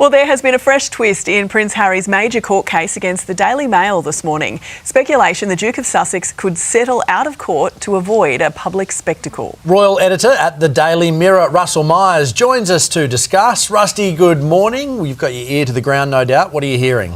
Well, there has been a fresh twist in Prince Harry's major court case against the Daily Mail this morning. Speculation the Duke of Sussex could settle out of court to avoid a public spectacle. Royal editor at the Daily Mirror, Russell Myers, joins us to discuss. Rusty, good morning. You've got your ear to the ground, no doubt. What are you hearing?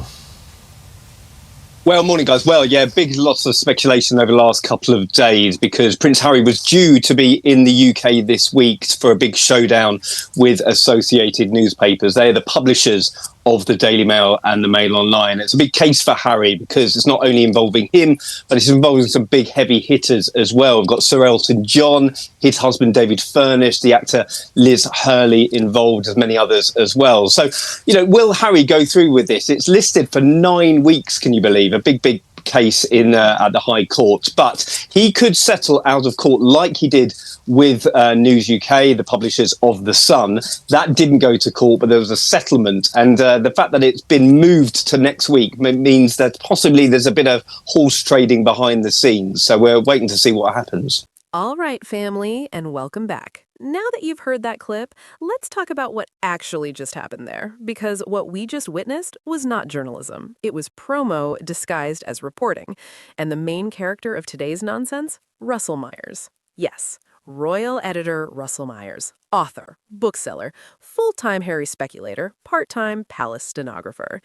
Well, morning, guys. Well, yeah, lots of speculation over the last couple of days because Prince Harry was due to be in the UK this week for a big showdown with associated newspapers. They are the publishers of the Daily Mail and the Mail Online. It's a big case for Harry because it's not only involving him, but it's involving some big heavy hitters as well. We've got Sir Elton John, his husband David Furnish, the actor Liz Hurley involved, as many others as well. So, will Harry go through with this? It's listed for 9 weeks, can you believe? A big case at the High Court, but he could settle out of court like he did with News UK, the publishers of The Sun. That didn't go to court, but there was a settlement, and the fact that it's been moved to next week means that possibly there's a bit of horse trading behind the scenes, so we're waiting to see what happens. All right, family, and welcome back. Now that you've heard that clip, let's talk about what actually just happened there, because what we just witnessed was not journalism. It was promo disguised as reporting. And the main character of today's nonsense? Russell Myers. Yes, royal editor Russell Myers, author, bookseller, full-time Harry speculator, part-time palace stenographer.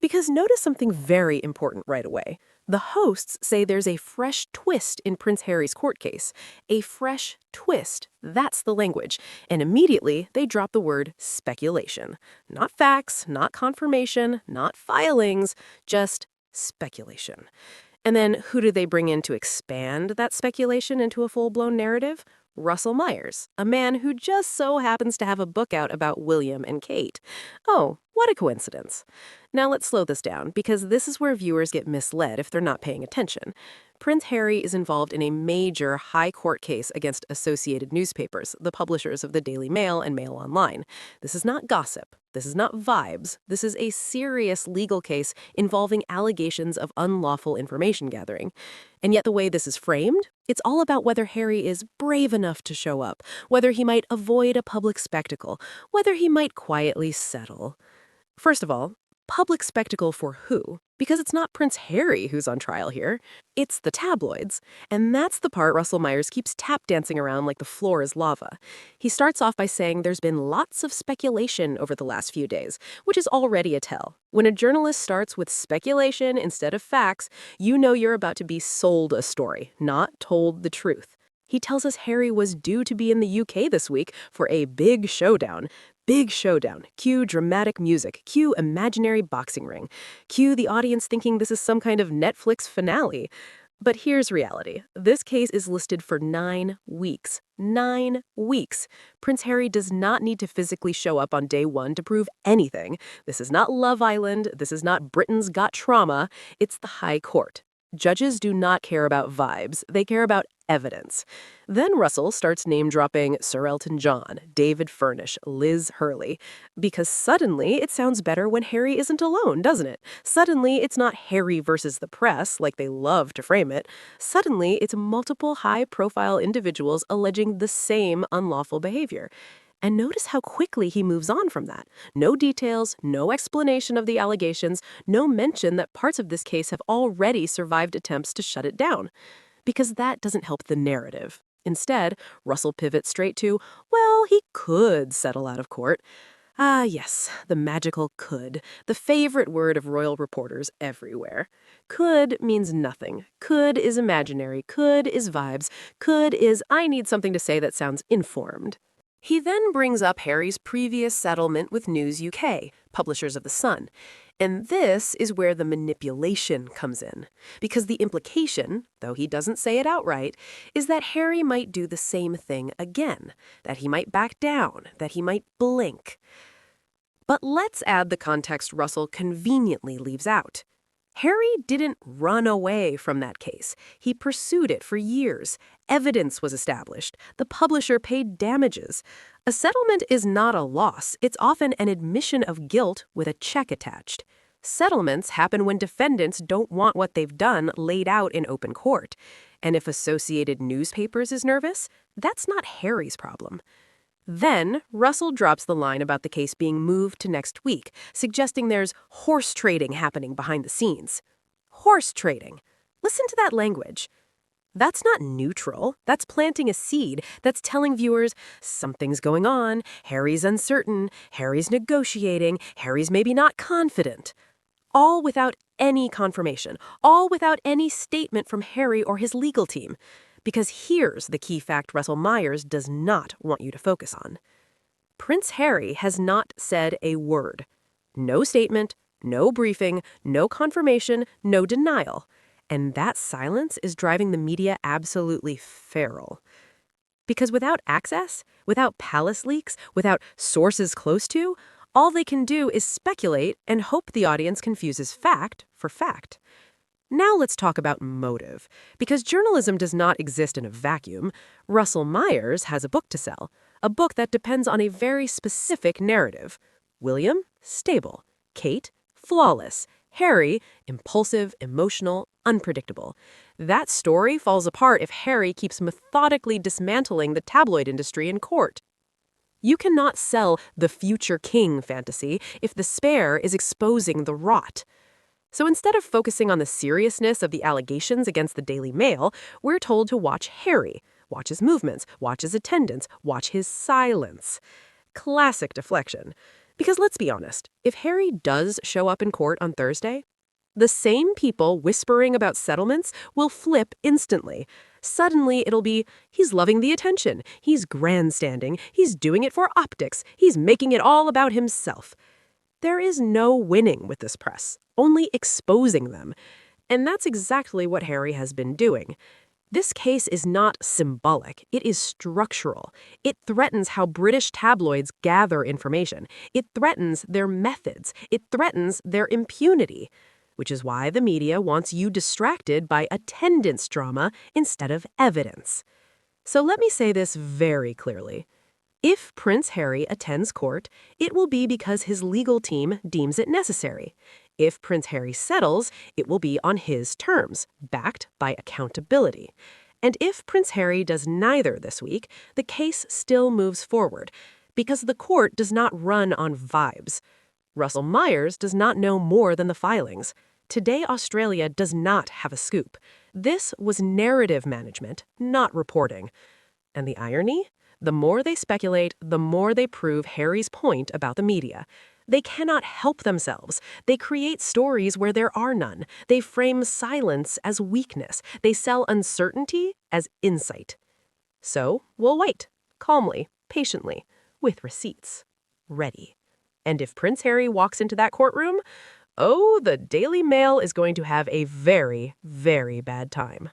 Because notice something very important right away. The hosts say there's a fresh twist in Prince Harry's court case. A fresh twist. That's the language. And immediately they drop the word speculation. Not facts, not confirmation, not filings, just speculation. And then who do they bring in to expand that speculation into a full-blown narrative? Russell Myers, a man who just so happens to have a book out about William and Kate. Oh, what a coincidence. Now let's slow this down, because this is where viewers get misled if they're not paying attention. Prince Harry is involved in a major high court case against associated newspapers, the publishers of the Daily Mail and Mail Online. This is not gossip. This is not vibes. This is a serious legal case involving allegations of unlawful information gathering. And yet the way this is framed, it's all about whether Harry is brave enough to show up, whether he might avoid a public spectacle, whether he might quietly settle. First of all, public spectacle for who? Because it's not Prince Harry who's on trial here. It's the tabloids. And that's the part Russell Myers keeps tap dancing around like the floor is lava. He starts off by saying there's been lots of speculation over the last few days, which is already a tell. When a journalist starts with speculation instead of facts, you know you're about to be sold a story, not told the truth. He tells us Harry was due to be in the UK this week for a big showdown. Big showdown. Cue dramatic music. Cue imaginary boxing ring. Cue the audience thinking this is some kind of Netflix finale. But here's reality. This case is listed for 9 weeks. 9 weeks. Prince Harry does not need to physically show up on day 1 to prove anything. This is not Love Island. This is not Britain's Got Trauma. It's the High Court. Judges do not care about vibes. They care about evidence. Then Russell starts name-dropping Sir Elton John, David Furnish, Liz Hurley, because suddenly it sounds better when Harry isn't alone, doesn't it? Suddenly it's not Harry versus the press, like they love to frame it. Suddenly it's multiple high-profile individuals alleging the same unlawful behavior. And notice how quickly he moves on from that. No details, no explanation of the allegations, no mention that parts of this case have already survived attempts to shut it down. Because that doesn't help the narrative. Instead, Russell pivots straight to, well, he could settle out of court. Ah, yes, the magical could, the favorite word of royal reporters everywhere. Could means nothing. Could is imaginary. Could is vibes. Could is, I need something to say that sounds informed. He then brings up Harry's previous settlement with News UK, publishers of The Sun. And this is where the manipulation comes in. Because the implication, though he doesn't say it outright, is that Harry might do the same thing again, that he might back down, that he might blink. But let's add the context Russell conveniently leaves out. Harry didn't run away from that case. He pursued it for years. Evidence was established. The publisher paid damages. A settlement is not a loss. It's often an admission of guilt with a check attached. Settlements happen when defendants don't want what they've done laid out in open court. And if Associated Newspapers is nervous, that's not Harry's problem. Then, Russell drops the line about the case being moved to next week, suggesting there's horse trading happening behind the scenes. Horse trading. Listen to that language. That's not neutral. That's planting a seed. That's telling viewers something's going on, Harry's uncertain, Harry's negotiating, Harry's maybe not confident. All without any confirmation, all without any statement from Harry or his legal team. Because here's the key fact Russell Myers does not want you to focus on. Prince Harry has not said a word. No statement, no briefing, no confirmation, no denial. And that silence is driving the media absolutely feral. Because without access, without palace leaks, without sources close to, all they can do is speculate and hope the audience confuses fact for fact. Now let's talk about motive. Because journalism does not exist in a vacuum, Russell Myers has a book to sell. A book that depends on a very specific narrative. William, stable. Kate, flawless. Harry, impulsive, emotional, unpredictable. That story falls apart if Harry keeps methodically dismantling the tabloid industry in court. You cannot sell the future king fantasy if the spare is exposing the rot. So instead of focusing on the seriousness of the allegations against the Daily Mail, we're told to watch Harry, watch his movements, watch his attendance, watch his silence. Classic deflection. Because let's be honest, if Harry does show up in court on Thursday, the same people whispering about settlements will flip instantly. Suddenly it'll be, he's loving the attention, he's grandstanding, he's doing it for optics, he's making it all about himself. There is no winning with this press, only exposing them. And that's exactly what Harry has been doing. This case is not symbolic, it is structural. It threatens how British tabloids gather information. It threatens their methods. It threatens their impunity. Which is why the media wants you distracted by attendance drama instead of evidence. So let me say this very clearly. If Prince Harry attends court, it will be because his legal team deems it necessary. If Prince Harry settles, it will be on his terms, backed by accountability. And if Prince Harry does neither this week, the case still moves forward, because the court does not run on vibes. Russell Myers does not know more than the filings. Today, Australia does not have a scoop. This was narrative management, not reporting. And the irony? The more they speculate, the more they prove Harry's point about the media. They cannot help themselves. They create stories where there are none. They frame silence as weakness. They sell uncertainty as insight. So we'll wait, calmly, patiently, with receipts. Ready. And if Prince Harry walks into that courtroom, oh, the Daily Mail is going to have a very, very bad time.